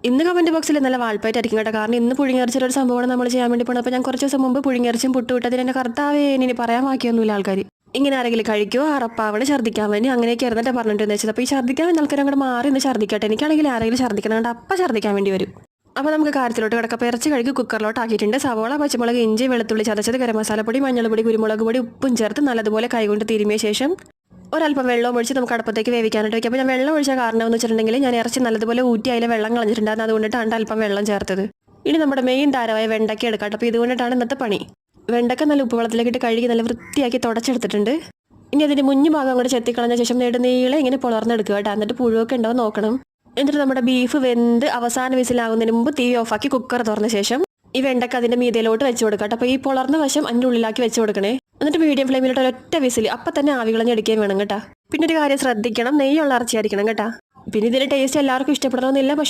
ഇന്ന് കമൻറ്റ് ബോക്സിൽ നല്ല വാൾപ്പായിട്ടായിരിക്കും കേട്ടോ. കാരണം ഇന്ന് പുഴുങ്ങിയരച്ചിട്ട് ഒരു സംഭവമാണ് നമ്മൾ ചെയ്യാൻ വേണ്ടി പോകുന്നത്. അപ്പോൾ ഞാൻ കുറച്ച് ദിവസം മുമ്പ് പുഴുങ്ങിയരച്ചും പുട്ട് വിട്ടതിന് എൻ്റെ കർത്താവേ ഇനി പറയാൻ ബാക്കിയൊന്നുമില്ല ആൾക്കാർ. ഇങ്ങനെ ആരെങ്കിലും കഴിക്കുമോ അറപ്പാവണ ഛർദ്ദിക്കാൻ വേണ്ടി അങ്ങനെയൊക്കെ ആയിരുന്നിട്ട് പറഞ്ഞിട്ട് വെച്ചത്. അപ്പോൾ ഈ ഛർദ്ദിക്കാൻ വേണ്ടി ആൾക്കാർ അങ്ങോട്ട് മാറി ഒന്ന് ഛർദ്ദിക്കട്ടെ. എനിക്കാണെങ്കിൽ ആരെങ്കിലും ഛർദ്ദിക്കണം കണ്ട് അപ്പം ഛർദ്ദിക്കാൻ വേണ്ടി വരും. അപ്പോൾ നമുക്ക് കാര്യത്തിലോട്ട് കിടക്കാം. ഇറച്ചി കഴുകി കുക്കറിലോട്ട് ആക്കിയിട്ടുണ്ട്. സവോള, പച്ചമുളക്, ഇഞ്ചി, വെളുത്തുള്ളി ചതച്ചത്, ഗരം മസാലപ്പൊടി, മഞ്ഞൾപ്പൊടി, കുരുമുളക് പൊടി, ഉപ്പും ചേർത്ത് നല്ലതുപോലെ കൈകൊണ്ട് തിരുമിയ ശേഷം ഒരല്പം വെള്ളം ഒഴിച്ച് നമുക്ക് അടുപ്പത്തേക്ക് വേവിക്കാനായിട്ട് വയ്ക്കാം. അപ്പോൾ ഞാൻ വെള്ളം ഒഴിച്ച കാരണം എന്ന് വെച്ചിട്ടുണ്ടെങ്കിൽ ഞാൻ ഇറച്ചി നല്ലതുപോലെ ഊറ്റി അതിൽ വെള്ളം കളഞ്ഞിട്ടുണ്ടായിരുന്നു. അതുകൊണ്ടിട്ടാണ് അല്പം വെള്ളം ചേർത്തത്. ഇനി നമ്മുടെ മെയിൻ താരമായ വെണ്ടയ്ക്ക എടുക്കാം. അപ്പോൾ ഇതുകൊണ്ടിട്ടാണ് ഇന്നത്തെ പണി. വെണ്ടയ്ക്ക നല്ല ഉപ്പ് വെള്ളത്തിലേക്കിട്ട് കഴുകി നല്ല വൃത്തിയാക്കി തുടച്ചെടുത്തിട്ടുണ്ട്. ഇനി അതിൻ്റെ മുന്നു ഭാഗം അങ്ങോട്ട് ചെത്തിക്കളഞ്ഞ ശേഷം നെടുനീളെ ഇങ്ങനെ പുലർന്നെടുക്കുക കേട്ടോ. എന്നിട്ട് പുഴുവൊക്കെ ഉണ്ടോ നോക്കണം. എന്നിട്ട് നമ്മുടെ ബീഫ് വെന്ത് അവസാന വിസിലാകുന്നതിന് മുമ്പ് തീ ഓഫാക്കി കുക്കർ തുറന്ന ശേഷം ഈ വെണ്ടയ്ക്ക അതിൻ്റെ മീതയിലോട്ട് വെച്ച് കൊടുക്കാം. അപ്പോൾ ഈ പുലർന്ന വശം അതിൻ്റെ ഉള്ളിലാക്കി വെച്ച് കൊടുക്കണേ. എന്നിട്ട് മീഡിയം ഫ്ലെയിമിലോട്ട് ഒരൊറ്റ വിസിൽ അപ്പം തന്നെ ആവികളഞ്ഞെടുക്കുകയും വേണം കേട്ടോ. പിന്നെ ഒരു കാര്യം ശ്രദ്ധിക്കണം, നെയ്യുള്ള ഇറച്ചിയായിരിക്കണം കേട്ടോ. പിന്നെ ഇതിൻ്റെ ടേസ്റ്റ് എല്ലാവർക്കും ഇഷ്ടപ്പെടണമെന്നില്ല. പക്ഷേ